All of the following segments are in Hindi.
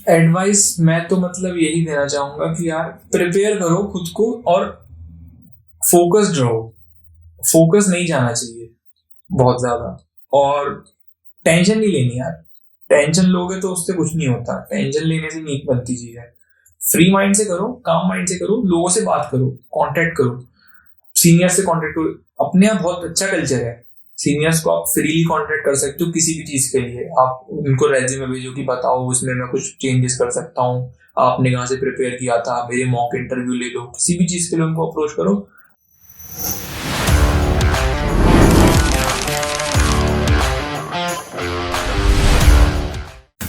एडवाइस मैं तो मतलब यही देना चाहूंगा कि यार प्रिपेयर करो खुद को और फोकस्ड रहो। फोकस नहीं जाना चाहिए बहुत ज्यादा, और टेंशन नहीं लेनी यार। टेंशन लोगे तो उससे कुछ नहीं होता, टेंशन लेने से नीक बनती चीज है। फ्री माइंड से करो, काम माइंड से करो, लोगों से बात करो, कांटेक्ट करो, सीनियर से कांटेक्ट करो। अपने यहाँ बहुत अच्छा कल्चर है, सीनियर्स को आप फ्रीली कांटेक्ट कर सकते हो किसी भी चीज के लिए। आप उनको रेज्यूमे भेजो कि बताओ उसमें मैं कुछ चेंजेस कर सकता हूँ, आपने कहाँ से प्रिपेयर किया था, मेरे मॉक इंटरव्यू ले लो, किसी भी चीज के लिए उनको अप्रोच करो।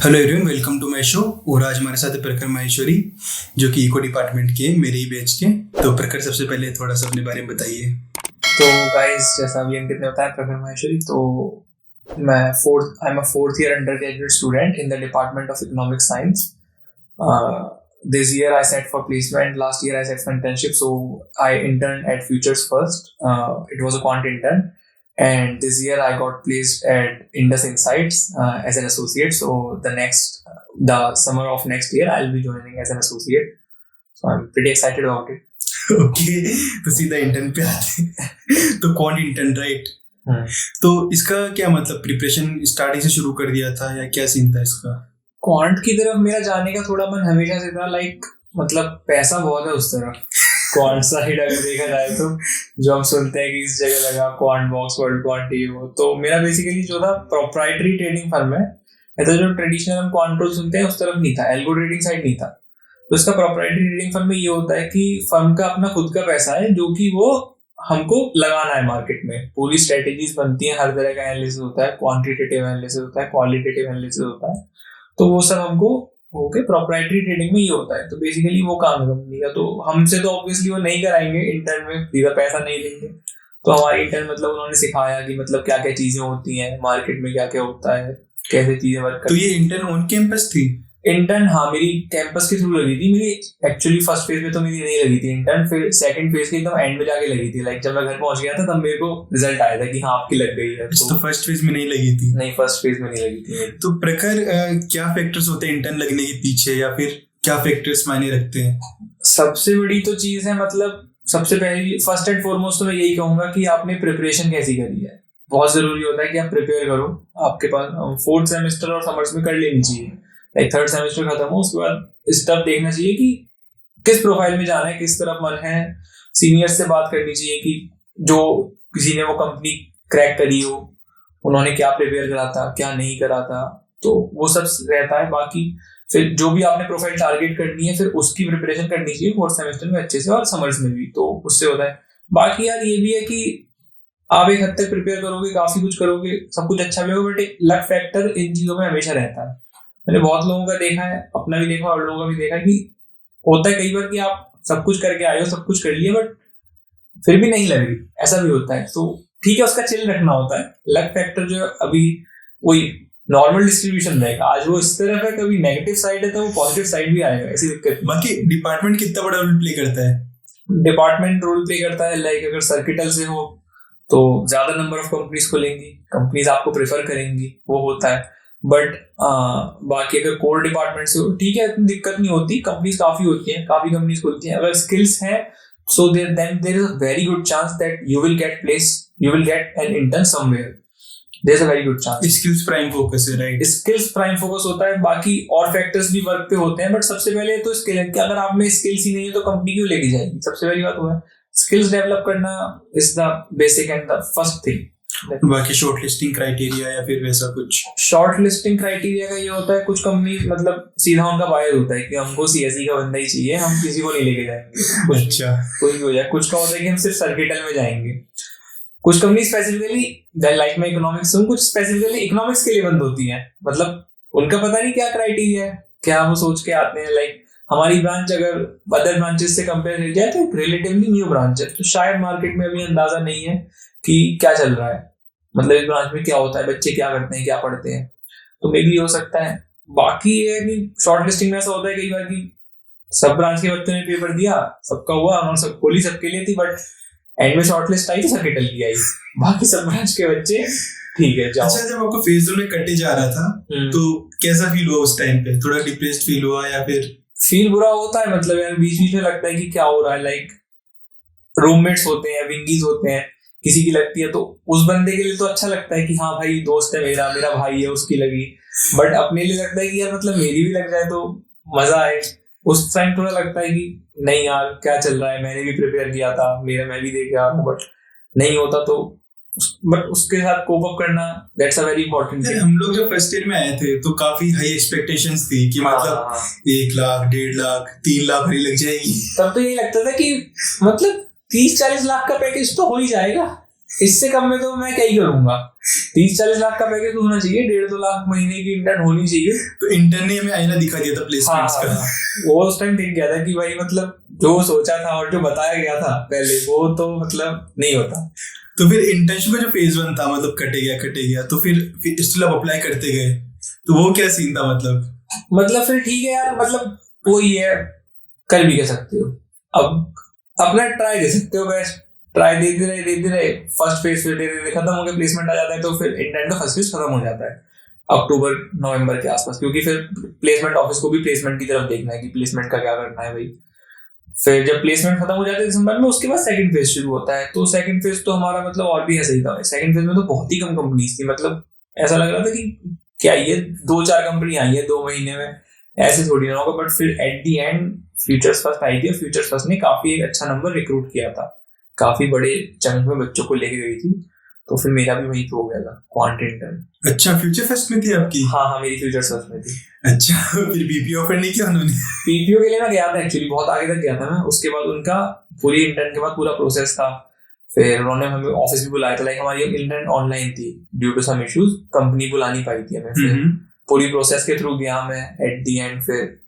Hello everyone, welcome to my show. और आज हमारे साथ है प्रखर माहेश्वरी, जो कि इको डिपार्टमेंट के, मेरे ही बैच के। तो प्रखर, सबसे पहले थोड़ा सा अपने बारे में बताइए। तो गाइस, जैसा अभी अंकित ने बताया, प्रखर माहेश्वरी, तो मैं I am a fourth year under graduate student in the department of economic science. This year I set for placement, last year I set for internship, so I interned at Futures first. It was a quant intern, and this year I got placed at Indus Insights as an associate. So the summer of next year I'll be joining as an associate. So I'm pretty excited about it. Okay, तो सीधा इंटर्न पे आते हैं। तो कौन इंटर्न, राइट? तो इसका क्या मतलब, प्रिपरेशन स्टार्टिंग से शुरू कर दिया था या क्या सीन था इसका? क्वांट की तरफ मेरा जाने का थोड़ा मन हमेशा से था, मतलब पैसा बहुत है उस तरफ। क्वांट साइड अगर देखा जाए तो जो हम सुनते हैं कि इस जगह लगा क्वांट बॉक्स, वर्ल्ड क्वांट, ये वो, तो मेरा बेसिकली जो था प्रोप्राइटरी ट्रेडिंग फर्म है। तो जो ट्रेडिशनल हम क्वांट रोल सुनते हैं उस तरफ नहीं था, एल्गो ट्रेडिंग साइड नहीं था। तो इसका प्रोप्राइटरी ट्रेडिंग फर्म में ये होता है कि फर्म का अपना खुद का पैसा है जो कि वो हमको लगाना है मार्केट में। पूरी स्ट्रेटेजीज बनती है, हर तरह का एनालिसिस होता है, क्वांटिटेटिव एनालिसिस होता है, क्वालिटेटिव एनालिसिस होता है। तो वो सब हमको होके प्रोप्राइटरी ट्रेडिंग में ये होता है। तो बेसिकली वो काम है कंपनी का। तो हमसे तो ऑब्वियसली वो नहीं कराएंगे इंटर्न में, सीधा पैसा नहीं लेंगे। तो हमारे इंटर्न मतलब उन्होंने सिखाया कि मतलब क्या क्या चीजें होती हैं मार्केट में, क्या क्या होता है, कैसे चीजें वर्क करती हैं। तो ये इंटर्न ऑन कैंपस थी? इंटर्न हाँ, मेरी कैंपस के थ्रू लगी थी। मेरी एक्चुअली फर्स्ट फेज में तो मेरी नहीं लगी थी इंटर्न, फिर सेकंड फेज के एकदम एंड में जाके लगी थी। जब मैं घर पहुंच गया था तब मेरे को रिजल्ट आया था कि हाँ आपकी लग गई है। तो फर्स्ट फेज में नहीं लगी थी? नहीं, फर्स्ट फेज में नहीं लगी थी मेरी। तो प्रखर, क्या फैक्टर्स होते हैं इंटर्न लगने के पीछे, या फिर क्या फैक्टर्स मायने रखते हैं? सबसे बड़ी तो चीज है, मतलब सबसे पहली फर्स्ट एंड फॉरमोस्ट तो मैं यही कहूंगा कि आपने प्रिपरेशन कैसी करी है। बहुत जरूरी होता है कि आप प्रिपेयर करो। आपके पास फोर्थ सेमेस्टर और समर्स में कर लेनी चाहिए, थर्ड सेमेस्टर खत्म हो उसके बाद स्टफ देखना चाहिए कि किस प्रोफाइल में जाना है, किस तरफ मन है। सीनियर से बात करनी चाहिए कि जो किसी ने वो कंपनी क्रैक करी हो, उन्होंने क्या प्रिपेयर करा था, क्या नहीं करा था, तो वो सब रहता है। बाकी फिर जो भी आपने प्रोफाइल टारगेट करनी है, फिर उसकी प्रिपरेशन करनी चाहिए फोर्थ सेमेस्टर में अच्छे से, और समर्स में भी, तो उससे होता है। बाकी यार ये भी है कि आप एक हद तक प्रिपेयर करोगे, काफी कुछ करोगे, सब कुछ अच्छा भी होगा, बट एक लक फैक्टर इन चीजों में हमेशा रहता है। मैंने बहुत लोगों का देखा है, अपना भी देखा और लोगों का भी देखा है कि होता है कई बार कि आप सब कुछ करके आए हो, सब कुछ कर लिया, बट फिर भी नहीं लग रही, ऐसा भी होता है। तो ठीक है, उसका चिल रखना होता है। लक फैक्टर जो अभी वही नॉर्मल डिस्ट्रीब्यूशन रहेगा, आज वो इस तरफ है, कभी नेगेटिव साइड है तो वो पॉजिटिव साइड भी आएगा, ऐसी दिक्कत। बाकी डिपार्टमेंट कितना बड़ा रोल प्ले करता है? डिपार्टमेंट रोल प्ले करता है, अगर सर्किटल से हो तो ज्यादा नंबर ऑफ कंपनीज खुलेंगी, कंपनीज आपको प्रेफर करेंगी, वो होता है। बट बाकी अगर कोर डिपार्टमेंट से हो, ठीक है, इतनी दिक्कत नहीं होती, कंपनीज काफी होती हैं, काफी कंपनीज खुलती हैं। अगर स्किल्स हैं so then there is a very good chance that you will get an intern somewhere. There's a very good chance. Skills prime focus है, राइट? स्किल्स प्राइम फोकस होता है, बाकी और फैक्टर्स भी वर्क पे होते हैं, बट सबसे पहले तो स्किल है कि अगर आप में स्किल्स ही नहीं है तो कंपनी क्यों लेके जाएगी। सबसे पहली बात वो है, स्किल्स डेवलप करना is the basic and the first thing. बाकी शॉर्ट लिस्टिंग क्राइटेरिया या फिर वैसा कुछ? शॉर्ट लिस्टिंग क्राइटेरिया का ये होता है, कुछ कंपनी मतलब सीधा उनका बायस होता है कि हमको सीएसई का बंदा ही चाहिए, हम किसी को नहीं लेके जाएंगे। अच्छा, कोई भी हो जाए। कुछ का होता है कि हम सिर्फ सर्किटल में जाएंगे। कुछ कंपनी स्पेसिफिकली, लाइक मैं इकोनॉमिक्स हूँ, कुछ स्पेसिफिकली इकोनॉमिक्स के लिए बंद होती है। मतलब उनका पता नहीं क्या क्राइटेरिया है, क्या वो सोच के आते हैं। हमारी ब्रांच अगर अदर ब्रांचेस से कंपेयर की जाए तो रिलेटिवली न्यू ब्रांच है, तो शायद मार्केट में अभी अंदाजा नहीं है कि क्या चल रहा है, मतलब इस ब्रांच में क्या होता है, बच्चे क्या करते हैं, क्या पढ़ते हैं, तो मे भी हो सकता है। बाकी ये है कि शॉर्ट लिस्टिंग में ऐसा होता है कई बार कि सब ब्रांच के बच्चों ने पेपर दिया, सबका हुआ, उन्होंने सब खोली सबके लिए थी, बट एंड में शॉर्ट लिस्ट आई तो सर्किटल की आई, बाकी सब ब्रांच के बच्चे ठीक है जाओ। अच्छा, जब आपको फेज 2 में कटे जा रहा था तो कैसा फील हुआ उस टाइम पे? थोड़ा डिप्रेस्ड फील हुआ या फिर? फील बुरा होता है, मतलब यार बीच बीच में लगता है कि क्या हो रहा है। लाइक रूममेट्स होते हैं, विंगीज होते हैं, किसी की लगती है तो उस बंदे के लिए तो अच्छा लगता है कि हाँ भाई दोस्त है मेरा, मेरा भाई है उसकी लगी। बट अपने लिए लगता है कि यार मतलब मेरी भी लग जाए तो मजा आए। उस टाइम थोड़ा लगता है कि नहीं यार क्या चल रहा है, मैंने भी प्रिपेयर किया था, मेरा मैं भी दे के आ रहा हूँ, बट नहीं होता तो बट उसके साथ कोप अप करना, that's a very important thing. हम लोग जब फर्स्ट ईयर में आए थे तो काफी हाई एक्सपेक्टेशंस थी कि मतलब 1 लाख 1.5 लाख 3 लाख भरी लग जाएगी। तब तो यही लगता था कि मतलब 30-40 लाख का पैकेज तो हो ही जाएगा, इससे कम में तो मैं क्या ही करूंगा। 30-40 लाख का पैकेज होना चाहिए, 1.5-2 लाख महीने की इंटर्न होनी चाहिए। तो इंटर्न ने हमें आईना दिखा दिया था प्लेसमेंट्स का। वो उस टाइम देख गया था कि भाई मतलब जो सोचा था और जो बताया गया था पहले वो तो मतलब नहीं होता। तो फिर इंटर्नशिप का जो फेज 1 था मतलब कटे गया, तो फिर स्टिल आप अप्लाई करते गए, तो वो क्या सीन था? मतलब फिर ठीक है यार, मतलब वो ही है, कर भी कह सकते हो, अब अपना ट्राई दे सकते हो, बेस्ट ट्राई देते रहे। फर्स्ट फेज फिर खत्म हो गया, प्लेसमेंट आ जाता है, तो फिर इंटर्न का फर्स्ट फेज खत्म हो जाता है अक्टूबर नवंबर के आसपास, क्योंकि फिर प्लेसमेंट ऑफिस को भी प्लेसमेंट की तरफ देखना है कि प्लेसमेंट का क्या करना है भाई। फिर जब प्लेसमेंट खत्म हो जाता है दिसंबर में, उसके बाद सेकंड फेज शुरू होता है। तो सेकंड फेज तो हमारा मतलब और भी ऐसा ही था। सेकंड फेज में तो बहुत ही कम कंपनीज थी, मतलब ऐसा लग रहा था कि क्या ये 2-4 कंपनी आई है 2 महीने में, ऐसे थोड़ी ना होगा। बट फिर at the and futures first आई थी, फ्यूचर्स फर्स्ट ने काफी एक अच्छा नंबर रिक्रूट किया था, काफी बड़े चंक में बच्चों को लेके गई थी, तो फिर मेरा भी वही हो गया था क्वांट इंटर्न। अच्छा, फ्यूचर फर्स्ट में थी आपकी? हाँ, मेरी फ्यूचर फर्स्ट में थी। अच्छा, फिर बीपीओ ऑफर नहीं किया उन्होंने? बीपीओ के लिए मैं गया था एक्चुअली, बहुत आगे तक गया था मैं। उसके बाद उनका पूरी इंटर्न के बाद पूरा प्रोसेस था, फिर उन्होंने हमें ऑफिस भी बुलाया था। लाइक हमारी इंटर्न ऑनलाइन थी due to some issues, company बुला नहीं पाई थी हमें। फिर पूरी प्रोसेस के थ्रू गया मैं एट दी एंड, फिर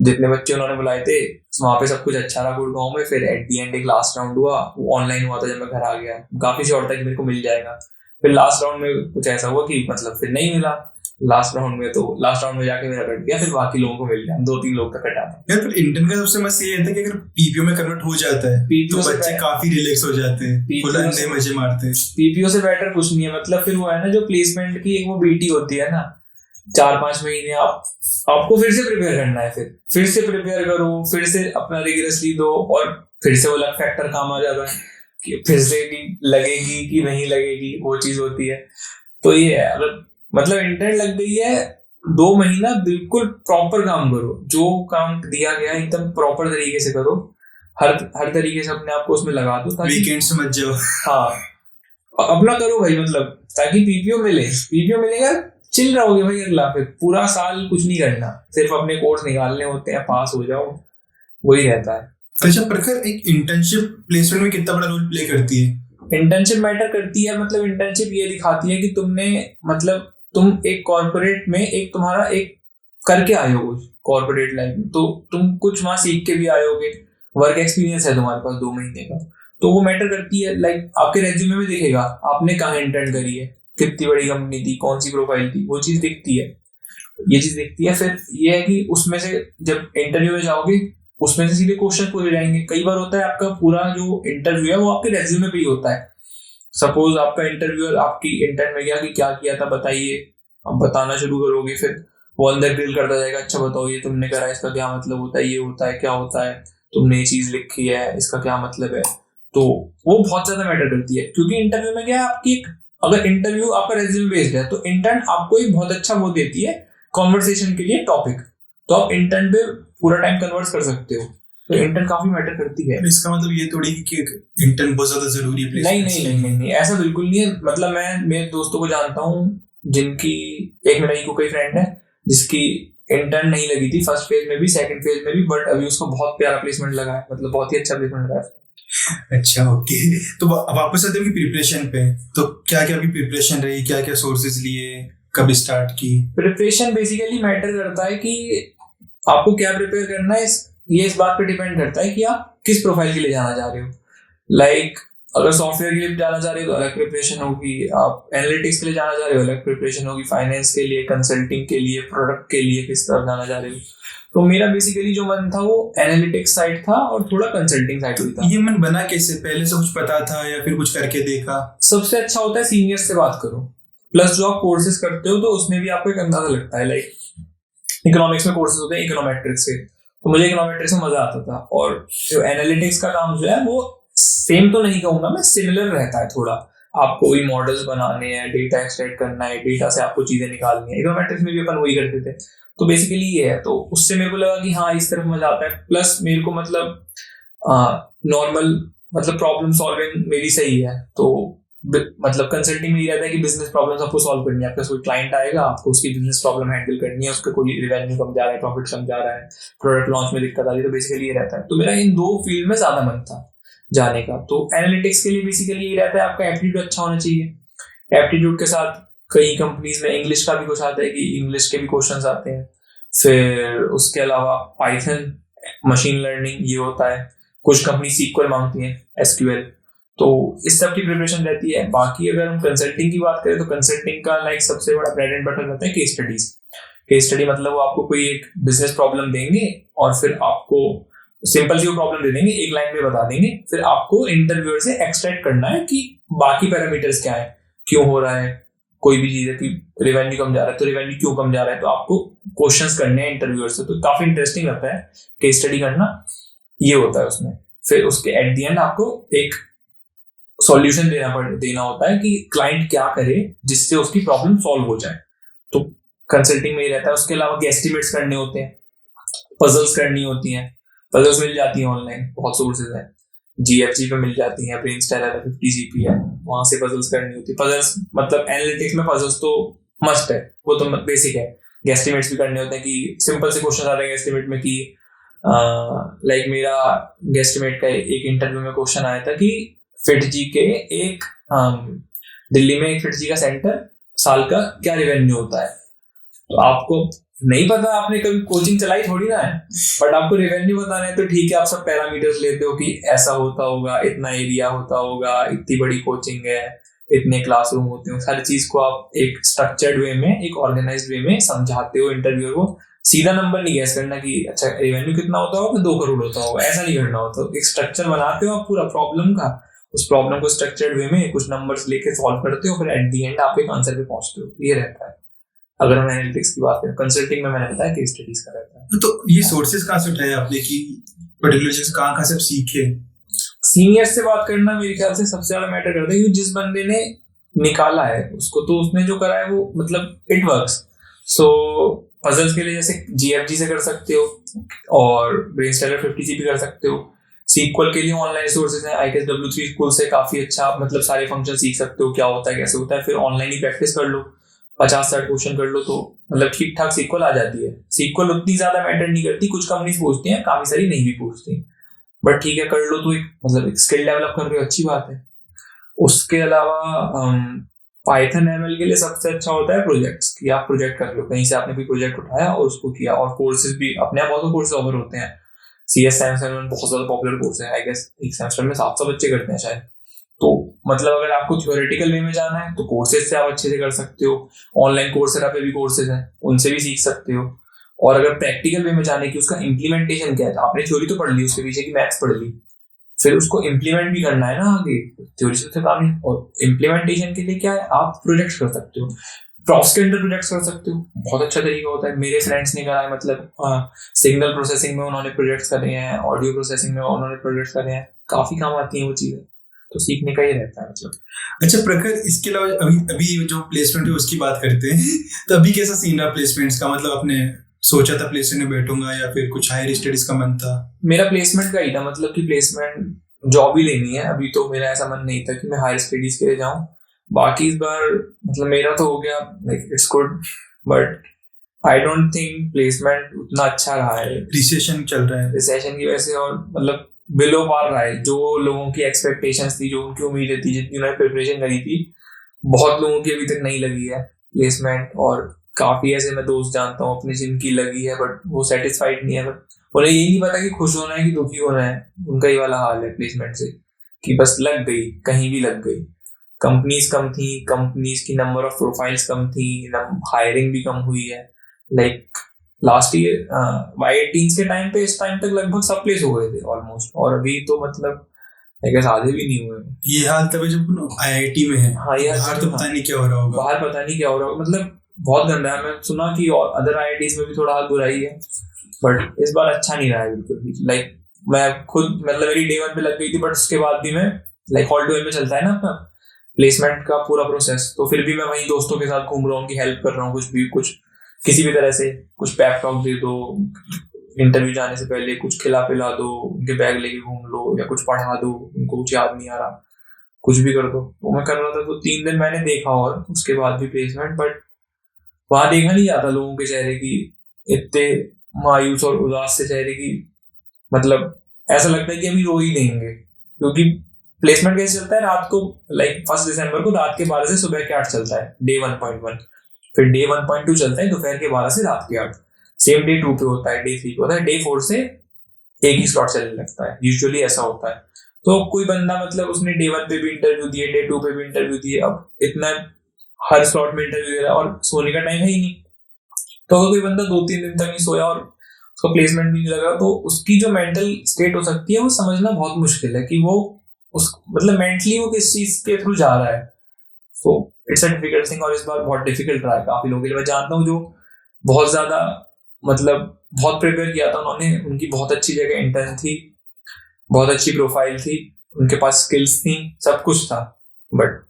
जितने बच्चे उन्होंने बुलाए थे वहां पे सब कुछ अच्छा रहा गुड़गांव में। फिर एट दी एंड एक लास्ट राउंड हुआ, वो ऑनलाइन हुआ था। जब मैं घर आ गया काफी श्योर था कि मेरे को मिल जाएगा। फिर लास्ट राउंड में कुछ ऐसा हुआ कि मतलब फिर नहीं मिला लास्ट राउंड में जाके मेरा कट गया, फिर बाकी लोगों को मिल गया। 2-3 लोग का कटा था यार। पर इंटर्न का सबसे मस्त ये है कि अगर पीपीओ में कन्वर्ट हो जाता है तो बच्चे काफी रिलैक्स हो जाते हैं, फुल अंडे मजे मारते हैं। पीपीओ से बेटर कुछ नहीं है। मतलब फिर वो है ना जो प्लेसमेंट की एक वो बीटी होती है ना, 4-5 महीने आपको फिर से प्रिपेयर करना है, फिर से प्रिपेयर करो, फिर से अपना रिगरसली दो, और फिर से वो लक फैक्टर काम आ जाता है कि फिर से लगेगी कि नहीं लगेगी, वो चीज होती है। तो ये है, अगर मतलब इंटर्न लग गई है 2 महीना बिल्कुल प्रॉपर काम करो, जो काम दिया गया एकदम प्रॉपर तरीके से करो, हर तरीके से अपने आप को उसमें लगा दो, ताकि वीकेंड से मत जाओ। हाँ, अपना करो भाई, मतलब ताकि पीपीओ मिलेगा, चिल रहोगे भाई। अगला फिर पूरा साल कुछ नहीं करना, सिर्फ अपने कोर्स निकालने होते हैं, पास हो जाओ, वही रहता है। अच्छा प्रखर, एक इंटर्नशिप प्लेसमेंट में कितना बड़ा रोल प्ले करती है? इंटर्नशिप मैटर करती है। मतलब इंटर्नशिप ये दिखाती है कि तुम एक कॉर्पोरेट में एक तुम्हारा एक करके आए हो कॉर्पोरेट लाइफ में, तो तुम कुछ वहां सीख के भी आए होगे, वर्क एक्सपीरियंस है तुम्हारे पास 2 महीने का, तो वो मैटर करती है। लाइक आपके रेज्यूमे में दिखेगा आपने कहाँ इंटर्न करी है, कितनी बड़ी कंपनी थी, कौन सी प्रोफाइल थी, वो चीज दिखती है, ये चीज दिखती है। फिर ये है कि उसमें से जब इंटरव्यू में जाओगे उसमें से सीधे क्वेश्चन पूछे जाएंगे। कई बार होता है आपका पूरा जो इंटरव्यू है वो आपके रेज्यूमे पे ही होता है। सपोज आपका इंटरव्यूअर आपकी इंटर्न में गया कि क्या किया था बताइए, आप बताना शुरू करोगे, फिर वो अंदर ग्रिल करता जाएगा, अच्छा बताओ ये तुमने करा, इसका क्या मतलब होता है, ये होता है, क्या होता है, तुमने ये चीज लिखी है, इसका क्या मतलब है। तो वो बहुत ज्यादा मैटर करती है, क्योंकि इंटरव्यू में क्या है, आपकी अगर इंटरव्यू आपका रेज्यूमे बेस्ड है तो इंटर्न आपको एक बहुत अच्छा वो देती है कॉन्वर्सेशन के लिए टॉपिक, तो आप इंटर्न पे पूरा टाइम कन्वर्स कर सकते हो। तो इंटर्न काफी मैटर करती है। इसका मतलब ये थोड़ी कि इंटर्न बहुत ज्यादा जरूरी है? नहीं, ऐसा बिल्कुल नहीं है। मतलब मैं मेरे दोस्तों को जानता हूँ जिनकी, एक मेरा इको कोई फ्रेंड है जिसकी इंटर्न नहीं लगी थी फर्स्ट फेज में भी, सेकंड फेज में भी, बट अभी उसको बहुत प्यारा प्लेसमेंट लगा है, मतलब बहुत ही अच्छा प्लेसमेंट लगा है। अच्छा ओके, तो वापस आते हैं प्रिपरेशन पे। तो क्या क्या अभी प्रिपरेशन रही, क्या क्या सोर्सेज लिए, कब स्टार्ट की? प्रिपरेशन बेसिकली मैटर करता है कि आपको क्या प्रिपेयर करना है, ये इस बात पे डिपेंड करता है कि आप किस प्रोफाइल के लिए जाना चाह रहे हो। लाइक अगर सॉफ्टवेयर के लिए जाना चाह रहे हो तो अलग प्रिपरेशन होगी, आप एनालिटिक्स के लिए जाना चाह रहे हो अलग प्रिपरेशन होगी, फाइनेंस के लिए, कंसल्टिंग के लिए, प्रोडक्ट के लिए किस तरफ जाना चाह रहे हो। तो मेरा बेसिकली जो मन था वो एनालिटिक्स साइड था और थोड़ा कंसल्टिंग साइड भी था। ये मन बना कैसे? पहले से कुछ पता था या फिर कुछ करके देखा? सबसे अच्छा होता है सीनियर से बात करो, प्लस जो आप कोर्सेज करते हो तो उसमें भी आपको एक अंदाजा लगता है, लाइक इकोनॉमिक्स में कोर्सेज होते हैं इकोनॉमेट्रिक्स के, तो मुझे इकोनॉमेट्रिक्स में मजा आता था। और जो एनालिटिक्स का काम जो है वो सेम तो नहीं कहूंगा मैं, सिमिलर रहता है थोड़ा। आपको वही मॉडल्स बनाने हैं, डेटा एक्सट्रैक्ट करना है, डेटा से आपको चीजें निकालनी है। इकोनॉमेट्रिक्स में भी अपन वही करते थे, तो बेसिकली ये है। तो उससे मेरे को लगा कि हाँ इस तरफ मजा आता है। प्लस मेरे को मतलब नॉर्मल मतलब प्रॉब्लम सॉल्विंग मेरी सही है, तो मतलब कंसल्टिंग में ये रहता है कि बिजनेस प्रॉब्लम आपको सॉल्व करनी है। आपका कोई क्लाइंट आएगा, आपको उसकी बिजनेस प्रॉब्लम हैंडल करनी है, उसका कोई रेवेन्यू कम जा रहा है, प्रॉफिट कम जा रहा है, प्रोडक्ट लॉन्च में दिक्कत आ रही है, तो बेसिकली ये रहता है। तो मेरा इन दो फील्ड में ज्यादा मन था जाने का। तो एनालिटिक्स के लिए बेसिकली ये रहता है आपका एप्टीट्यूड अच्छा होना चाहिए। एप्टीट्यूड के साथ कई कंपनीज में इंग्लिश का भी कुछ आता है कि इंग्लिश के भी क्वेश्चंस आते हैं। फिर उसके अलावा पाइथन, मशीन लर्निंग ये होता है। कुछ कंपनी सीक्वल मांगती है, एसक्यूएल, तो इस सब की प्रिपरेशन रहती है। बाकी अगर हम कंसल्टिंग की बात करें तो कंसल्टिंग का लाइक सबसे बड़ा ब्रेड एंड बटर रहता है केस स्टडीज। केस स्टडी मतलब वो आपको कोई एक बिजनेस प्रॉब्लम देंगे और फिर आपको सिंपल सी वो प्रॉब्लम दे देंगे, एक लाइन में बता देंगे, फिर आपको इंटरव्यूअर से एक्सट्रैक्ट करना है कि बाकी पैरामीटर्स क्या है, क्यों हो रहा है, कोई भी चीज है कि रेवेन्यू कम जा रहा है तो रेवेन्यू क्यों कम जा रहा है, तो आपको क्वेश्चंस करने हैं इंटरव्यूअर से। तो काफी इंटरेस्टिंग लगता है केस स्टडी करना, ये होता है उसमें। फिर उसके एट द एंड आपको एक सॉल्यूशन देना होता है कि क्लाइंट क्या करे जिससे उसकी प्रॉब्लम सॉल्व हो जाए। तो कंसल्टिंग में ही रहता है। उसके अलावा गेस्टिमेट्स करने होते हैं, पजल्स करनी होती हैं। पजल्स मिल जाती हैं ऑनलाइन, बहुत सोर्सेज हैं, GFG पे मिल जाती हैं, ब्रेनस्टैलर है, 50CP है, वहां से पजल्स करनी होती है। पजल्स मतलब एनालिटिक्स में पजल्स तो मस्ट है, वो तो बेसिक है। गेस्टिमेट्स भी करने होते हैं कि सिंपल से क्वेश्चन आ रहे हैं गेस्टिमेट में कि लाइक मेरा गेस्टिमेट का एक इंटरव्यू में क्वेश्चन आया था कि फिटजी के एक दिल्ली में एक फिटजी का सेंटर साल का क्या रेवेन्यू होता है। तो आपको नहीं पता, आपने कभी कोचिंग चलाई थोड़ी ना है, बट आपको रेवेन्यू बताना है तो ठीक है, आप सब पैरामीटर्स लेते हो कि ऐसा होता होगा, इतना एरिया होता होगा, इतनी बड़ी कोचिंग है, इतने क्लासरूम होते हैं, हर चीज को आप एक स्ट्रक्चर्ड वे में, एक ऑर्गेनाइज्ड वे में समझाते हो इंटरव्यूअर को। सीधा नंबर नहीं गैस करना कि अच्छा रेवेन्यू कितना होता होगा, 2 करोड़ होता होगा, ऐसा नहीं करना होता। एक स्ट्रक्चर बनाते हो आप पूरा प्रॉब्लम का, उस प्रॉब्लम को स्ट्रक्चर्ड वे में कुछ नंबर्स लेके सॉल्व करते हो, फिर एट दी एंड आप एक आंसर पे पहुंचते हो। ये रहता है अगर हम एनालिटिक्स की बात करें। कंसल्टिंग में मैंने बताया केस स्टडीज का रहता है। तो ये सोर्सेज कहाँ से उठाए आपने कि पर्टिकुलर चीज कहाँ से सीखे? सीनियर से बात करना मेरे ख्याल से सबसे ज्यादा मैटर करता है, क्योंकि जिस बंदे ने निकाला है उसको, तो उसने जो करा है वो मतलब इट वर्क्स। सो पजल्स के लिए जैसे GFG से कर सकते हो और ब्रेनस्टैलर 50CP कर सकते हो। सीक्वल के लिए ऑनलाइन सोर्सेज हैं, IKS W3 स्कूल से काफी अच्छा मतलब सारे फंक्शन सीख सकते हो, क्या होता है कैसे होता है। फिर ऑनलाइन ही प्रैक्टिस कर लो, 50-60 क्वेश्चन कर लो, तो मतलब ठीक ठाक सीक्वल आ जाती है। सीक्वल उतनी ज्यादा मैटर नहीं करती, कुछ कंपनीज पूछती हैं, काफी सारी नहीं भी पूछती, बट ठीक है कर लो तो एक मतलब एक स्किल डेवलप कर रहे हो, अच्छी बात है। उसके अलावा पाइथन ML के लिए सबसे अच्छा होता है प्रोजेक्ट्स, कि आप प्रोजेक्ट कर रहे हो, कहीं से आपने कोई प्रोजेक्ट उठाया और उसको किया। और कोर्सेज भी अपने आप बहुत कोर्सेज ऑफर होते हैं। CS सेमेस्टर में बहुत ज्यादा पॉपुलर कोर्स है, I guess एक सेमेस्टर में 700 बच्चे करते हैं शायद। तो मतलब अगर आपको थ्योरेटिकल वे में जाना है तो कोर्सेज से आप अच्छे से कर सकते हो। ऑनलाइन कोर्सेरा पे भी कोर्सेज हैं, उनसे भी सीख सकते हो। और अगर प्रैक्टिकल वे में जाने की उसका इम्प्लीमेंटेशन क्या है, आपने थ्योरी तो पढ़ ली, उसके पीछे की मैथ्स पढ़ ली, फिर उसको इम्प्लीमेंट भी करना है ना आगे, थ्योरी से काम नहीं। और इम्प्लीमेंटेशन के लिए क्या है, आप प्रोजेक्ट्स कर सकते हो, प्रॉप्स के अंदर प्रोजेक्ट्स कर सकते हो, बहुत अच्छा तरीका होता है। मेरे फ्रेंड्स ने करा है, मतलब सिग्नल प्रोसेसिंग में उन्होंने प्रोजेक्ट्स करे हैं, ऑडियो प्रोसेसिंग में उन्होंने प्रोजेक्ट्स करे हैं, काफी काम आती हैं वो चीजें, तो सीखने का ही रहता है मतलब। अच्छा प्रखर, इसके अलावा अभी जो प्लेसमेंट है उसकी बात करते हैं, तो अभी कैसा सीन रहा प्लेसमेंट्स का? मतलब आपने सोचा था प्लेसमेंट में बैठूंगा या फिर कुछ हायर स्टडीज का मन था? मेरा प्लेसमेंट का ही था, मतलब कि प्लेसमेंट जॉब ही लेनी है। अभी तो मेरा ऐसा मन नहीं था कि मैं हायर स्टडीज के लिए जाऊं। बाकी इस बार मतलब मेरा तो हो गया, like it's good, but I don't think placement उतना अच्छा रहा है। रिसेशन चल रहा है, रिसेशन की वजह से, और मतलब बिलो पार रहा है। जो लोगों की एक्सपेक्टेशंस थी, जो उनकी उम्मीदें थी, जितनी उन्होंने प्रिपरेशन करी थी, बहुत लोगों की अभी तक नहीं लगी है प्लेसमेंट। और काफी ऐसे मैं दोस्त जानता हूँ अपने जिनकी लगी है, बट वो सेटिस्फाइड नहीं है। बट उन्हें यही नहीं पता कि खुश होना है कि दुखी होना है। उनका ये वाला हाल है प्लेसमेंट से, कि बस लग गई, कहीं भी लग गई। कंपनीज कम थी, कंपनीज की नंबर ऑफ प्रोफाइल्स कम थी, हायरिंग भी कम हुई है। लाइक लास्ट ईयर Y18 के टाइम पे इस टाइम तक लगभग सब प्लेस हो गए थे ऑलमोस्ट, और अभी तो मतलब आई गेस आधे भी नहीं हुए। ये हाल तब है जब IIT में है। हाँ, ये बाहर तो पता नहीं क्या हो रहा होगा। बाहर पता नहीं क्या हो रहा होगा, मतलब बहुत गंदा है। मैं सुना कि और अदर IITs में भी थोड़ा हाल बुरा ही है, बट इस बार अच्छा नहीं रहा है बिल्कुल भी। लाइक मैं खुद मतलब मेरी day 1 पे लग गई थी, बट उसके बाद भी मैं लाइक हॉल 12 में चलता है ना अपना प्लेसमेंट का पूरा प्रोसेस, तो फिर भी मैं वहीं दोस्तों के साथ घूम रहा हूँ, उनकी हेल्प कर रहा हूँ, कुछ किसी भी तरह से, कुछ पैप टॉक दे दो, इंटरव्यू जाने से पहले कुछ खिला पिला दो, उनके बैग लेके घूम लो, या कुछ पढ़ा दो, उनको कुछ याद नहीं आ रहा, कुछ भी कर दो। तो मैं कर रहा था, तो 3 दिन मैंने देखा, और उसके बाद भी प्लेसमेंट, बट वहां देखा नहीं जाता लोगों के चेहरे की इतने मायूस और उदास से चेहरे की, मतलब ऐसा लगता है कि अभी रो ही देंगे, क्योंकि प्लेसमेंट कैसे चलता है रात को, लाइक 1 दिसंबर को रात के 12 से सुबह के 8 चलता है, डे 1.1, फिर डे 1.2 चलता है दोपहर के 12 से रात के 8, सेम डे 2 पे होता है, डे 3 पे होता है, डे 4 से एक ही स्लॉट चलने लगता है, यूजुअली ऐसा होता है। तो कोई बंदा मतलब उसने डे 1 पे भी इंटरव्यू दिए, डे 2 पे भी इंटरव्यू दिए, अब इतना हर स्लॉट में इंटरव्यू दे रहा है और सोने का टाइम है ही नहीं, तो अगर कोई बंदा 2-3 दिन तक नहीं सोया और उसका प्लेसमेंट भी नहीं लगा, तो उसकी जो मेंटल स्टेट हो सकती है वो समझना बहुत मुश्किल है कि वो उस मतलब मेंटली वो किस चीज के थ्रू जा रहा है। So it's a difficult thing, और इस बार बहुत डिफिकल्ट रहा है काफी लोगों के लिए। मैं जानता हूँ जो बहुत ज्यादा मतलब बहुत प्रिपेयर किया था उन्होंने, उनकी बहुत अच्छी जगह इंटर्न थी, बहुत अच्छी प्रोफाइल थी, उनके पास स्किल्स थी, सब कुछ था, बट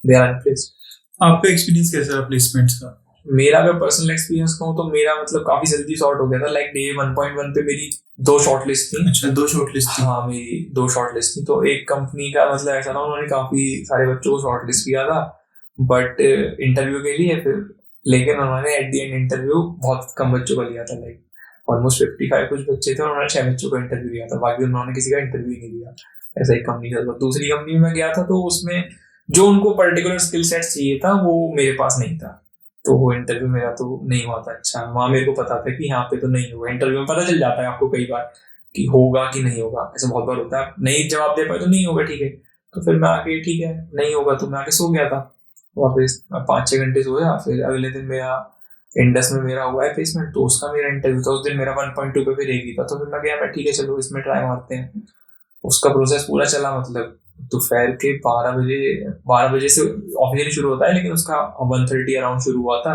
दे आर अनप्लेस्ड। आपका एक्सपीरियंस कैसा रहा प्लेसमेंट्स का? मेरा अगर पर्सनल एक्सपीरियंस कहूँ तो मेरा मतलब काफी जल्दी सॉर्ट हो गया था, लाइक डे 1.1 पे मेरी 2 शॉर्टलिस्ट थी। अच्छा, 2 शॉर्टलिस्ट थी? हाँ, मेरी 2 शॉर्टलिस्ट थी। तो एक कंपनी का मतलब ऐसा था, उन्होंने काफी सारे बच्चों को शॉर्टलिस्ट किया था, बट इंटरव्यू के लिए फिर, लेकिन उन्होंने एट द एंड इंटरव्यू बहुत कम बच्चों का लिया था, लाइक ऑलमोस्ट 55 कुछ बच्चे थे, उन्होंने 6 बच्चों का इंटरव्यू लिया था, बाकी उन्होंने किसी का इंटरव्यू नहीं लिया। ऐसा एक कंपनी था। दूसरी कंपनी में गया था, तो उसमें जो उनको पर्टिकुलर स्किल सेट चाहिए था वो मेरे पास नहीं था, तो वो इंटरव्यू मेरा तो नहीं हुआ था। अच्छा, वहां मेरे को पता था कि यहाँ पे तो नहीं होगा। इंटरव्यू में पता चल जाता है आपको कई बार कि होगा कि नहीं होगा, ऐसा बहुत बार होता है, नहीं जवाब दे पाए तो नहीं होगा, ठीक है। तो फिर मैं आके ठीक है नहीं होगा, तो मैं आके सो गया था वापस, 5-6 घंटे सोया। फिर अगले दिन मेरा इंडस में मेरा हुआ है प्लेसमेंट, तो उसका मेरा इंटरव्यू था, उस दिन मेरा 1.2 पे फिर एक ही था, तो फिर मैं गया, मैं ठीक है चलो इसमें ट्राई मारते हैं। उसका प्रोसेस पूरा चला, मतलब दोपहर के 12 बजे से ऑफिशियली शुरू होता है, लेकिन उसका 1:30 अराउंड शुरू हुआ था,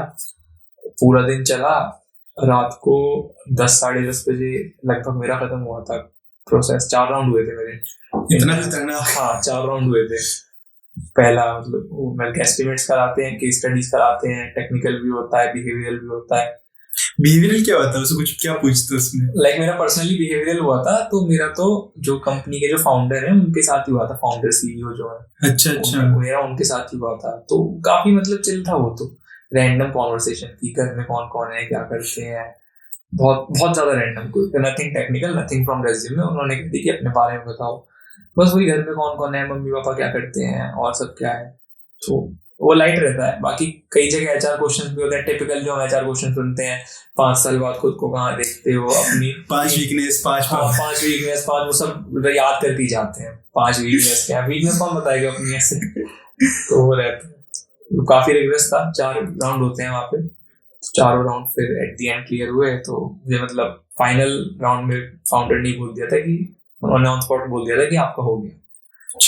पूरा दिन चला, रात को 10-10:30 बजे लगभग मेरा खत्म हुआ था प्रोसेस। 4 राउंड हुए थे मेरे। इतना खतरनाक? हाँ, 4 राउंड हुए थे। पहला मतलब एस्टिमेट्स कराते हैं, केस स्टडीज कराते हैं, टेक्निकल भी होता है, बिहेवियरल भी होता है। बिहेवियरल क्या होता है, उसको कुछ क्या पूछते हैं उसमें? लाइक मेरा पर्सनली बिहेवियरल हुआ था, तो मेरा तो जो कंपनी के जो फाउंडर है उनके साथ ही हुआ था, फाउंडर CEO जो है। अच्छा, मेरा उनके साथ ही हुआ था, तो काफी मतलब चिल था वो, तो रैंडम कॉन्वर्सेशन थी, घर में कौन कौन है, क्या करते हैं, बहुत बहुत ज्यादा रैंडम, कोई nothing technical, nothing from resume. उन्होंने कह दी कि अपने बारे में बताओ, बस वही घर में कौन कौन है, मम्मी पापा क्या करते हैं, और सब क्या है, तो वो लाइट रहता है। बाकी कई जगह HR क्वेश्चंस भी होते हैं, टिपिकल जो हम HR क्वेश्चन सुनते हैं, 5 साल बाद खुद को कहाँ देखते हो, अपनी 5 वीकनेस, 5 वो सब याद करती जाते हैं। 5 वीकनेस क्या, वीकनेस कौन बताएगा अपनी ऐसे, तो वो रहता है। काफी रिग्रेस था। 4 राउंड होते हैं वहाँ पे, 4 राउंड फिर एट द एंड क्लियर हुए। तो मुझे मतलब फाइनल राउंड में फाउंडर ने बोल दिया था कि, उन्होंने ऑन स्पॉट बोल दिया था कि आपका हो गया,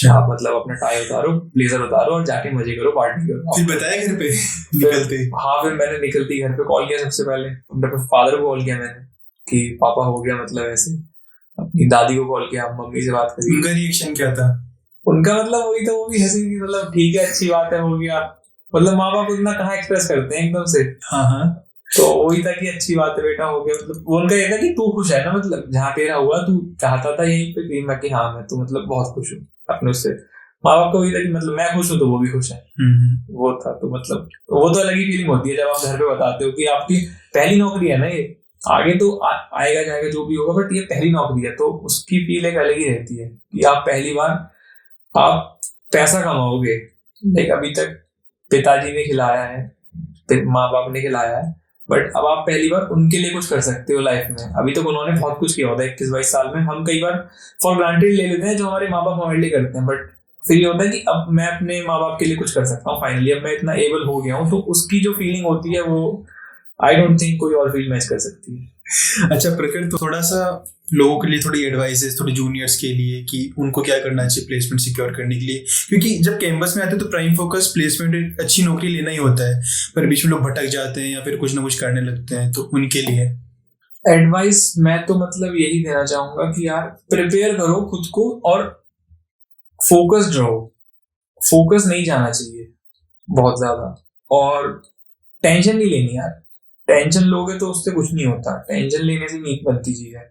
आप मतलब अपना टाई उतारो, ब्लेजर उतारो और जाके मजे करो, पार्टी करो। फिर बताया घर पे निकलते? हाँ, फिर मैंने निकलते ही घर पे कॉल किया, सबसे पहले अपने फादर को कॉल किया मैंने कि पापा हो गया, मतलब ऐसे। अपनी दादी को कॉल किया, मम्मी से बात करी। उनका रिएक्शन क्या था? उनका मतलब वही था, वो भी हंसी थी, मतलब ठीक है अच्छी बात है, हो गया। मतलब माँ बाप उतना कहाँ एक्सप्रेस करते हैं एकदम से। हाँ, तो वही था कि अच्छी बात है बेटा, हो गया। मतलब वो उनका ये था कि तू खुश है ना, मतलब जहाँ तेरा हुआ तू चाहता था यहीं पे, मैं कि हाँ मैं तो मतलब बहुत खुश हूँ अपने उससे। माँ बाप को वही था कि मतलब मैं खुश हूँ तो वो भी खुश है, वो था। तो मतलब वो तो अलग ही फीलिंग होती है जब आप घर पे बताते हो कि आपकी पहली नौकरी है ना ये, आगे तो आएगा जाएगा जो भी होगा, बट ये पहली नौकरी है, तो उसकी फील एक अलग ही रहती है कि आप पहली बार आप पैसा कमाओगे। लाइक अभी तक पिताजी ने खिलाया है, माँ बाप ने खिलाया है, बट अब आप पहली बार उनके लिए कुछ कर सकते हो लाइफ में। अभी तक उन्होंने बहुत कुछ किया होता है 21-22 साल में, हम कई बार फॉर ग्रांटेड ले लेते हैं जो हमारे माँ बाप हमारे लिए करते हैं, बट फिर ये होता है कि अब मैं अपने माँ बाप के लिए कुछ कर सकता हूँ फाइनली, अब मैं इतना एबल हो गया हूँ, तो उसकी जो फीलिंग होती है वो आई डोंट थिंक कोई और फील मैच कर सकती है। अच्छा प्रखर, तो थोड़ा सा लोगों के लिए थोड़ी एडवाइसेस, थोड़ी जूनियर्स के लिए कि उनको क्या करना चाहिए प्लेसमेंट सिक्योर करने के लिए, क्योंकि जब कैंपस में आते हैं तो प्राइम फोकस प्लेसमेंट, अच्छी नौकरी लेना ही होता है, पर बीच में लोग भटक जाते हैं या फिर कुछ ना कुछ करने लगते हैं, तो उनके लिए एडवाइस मैं तो मतलब यही देना चाहूंगा कि यार प्रिपेयर करो खुद को और फोकस्ड रहो। फोकस नहीं जाना चाहिए बहुत ज्यादा, और टेंशन नहीं लेनी यार। टेंशन लोगे तो उससे कुछ नहीं होता, टेंशन लेने से नींद बनती चीज है।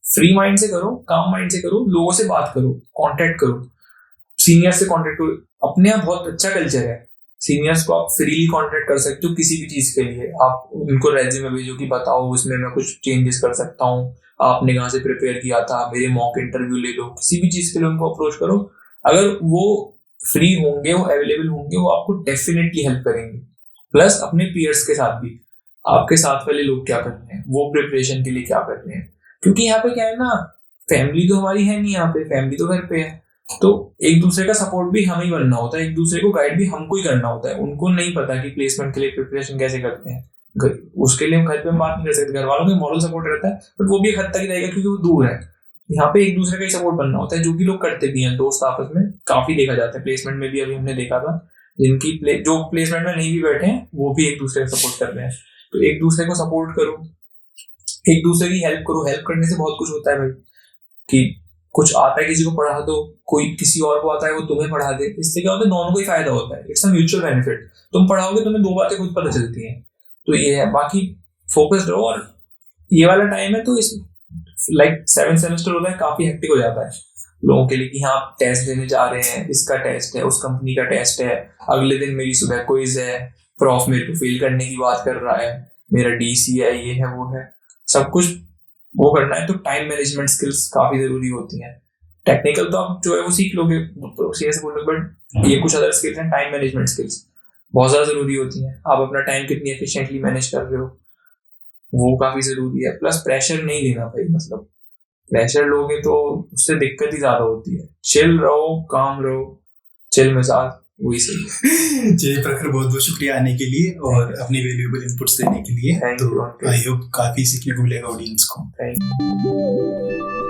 फ्री माइंड से करो, काम माइंड से करो, लोगों से बात करो, कांटेक्ट करो, सीनियर से कांटेक्ट करो। अपने यहाँ बहुत अच्छा कल्चर है, सीनियर्स को आप फ्रीली कांटेक्ट कर सकते हो किसी भी चीज के लिए। आप उनको रेज्यूमे भेजो कि बताओ उसमें मैं कुछ चेंजेस कर सकता हूँ, आपने कहाँ से प्रिपेयर किया था, मेरे मॉक इंटरव्यू ले लो, किसी भी चीज के लिए उनको अप्रोच करो। अगर वो फ्री होंगे, वो अवेलेबल होंगे, वो आपको डेफिनेटली हेल्प करेंगे। प्लस अपने पीयर्स के साथ भी, आपके साथ वाले लोग क्या कर रहे हैं, वो प्रिपरेशन के लिए क्या कर रहे हैं। क्योंकि यहाँ पे क्या है ना, फैमिली तो हमारी है नहीं, यहाँ पे फैमिली तो घर पे है, तो एक दूसरे का सपोर्ट भी हमें ही बनना होता है, एक दूसरे को गाइड भी हमको ही करना होता है। उनको नहीं पता कि प्लेसमेंट के लिए प्रिपरेशन कैसे करते हैं, उसके लिए हम घर पे बात नहीं कर सकते। घर वालों में मॉरल सपोर्ट रहता है, बट वो भी एक हद तक ही रहेगा क्योंकि वो दूर है। यहाँ पे एक दूसरे का ही सपोर्ट बनना होता है, जो भी लोग करते भी हैं दोस्त आपस में, काफी देखा जाता है। प्लेसमेंट में भी अभी हमने देखा था, जिनकी जो प्लेसमेंट में नहीं भी बैठे हैं वो भी एक दूसरे का सपोर्ट कर रहे हैं। तो एक दूसरे को सपोर्ट करो, एक दूसरे की हेल्प करो। हेल्प करने से बहुत कुछ होता है भाई, कि कुछ आता है किसी को पढ़ा दो, कोई किसी और को आता है वो तुम्हें पढ़ा दे, इससे क्या होता है दोनों को ही फायदा होता है। It's a mutual benefit. तुम पढ़ाओगे तुम्हें दो बातें खुद पता चलती हैं। तो ये है, बाकी फोकस्ड रहो। और ये वाला टाइम है तो इस लाइक 7 सेमेस्टर होता है, काफी हेक्टिक हो जाता है लोगों के लिए कि हाँ टेस्ट देने जा रहे हैं, इसका टेस्ट है, उस कंपनी का टेस्ट है, अगले दिन मेरी सुबह क्विज है, प्रॉफ मेरे को फेल करने की बात कर रहा है, मेरा डीसी है, ये है वो है, सब कुछ वो करना है। तो टाइम मैनेजमेंट स्किल्स काफी जरूरी होती हैं। टेक्निकल तो आप जो है वो सीख लोगे, सीएस बोलोगे, बट ये कुछ अदर स्किल्स हैं, टाइम मैनेजमेंट स्किल्स बहुत ज्यादा जरूरी होती हैं। आप अपना टाइम कितनी एफिशिएंटली मैनेज कर रहे हो, वो काफी जरूरी है। प्लस प्रेशर नहीं लेना भाई, मतलब प्रेशर लोगे तो उससे दिक्कत ही ज्यादा होती है। चिल रहो, काम रहो, चिल मिजाज, वही सही है। जय प्रखर, बहुत बहुत शुक्रिया आने के लिए और अपनी वैल्यूएबल इनपुट्स देने के लिए। तो आई होप काफी सीखने को मिलेगा ऑडियंस को। Thank you.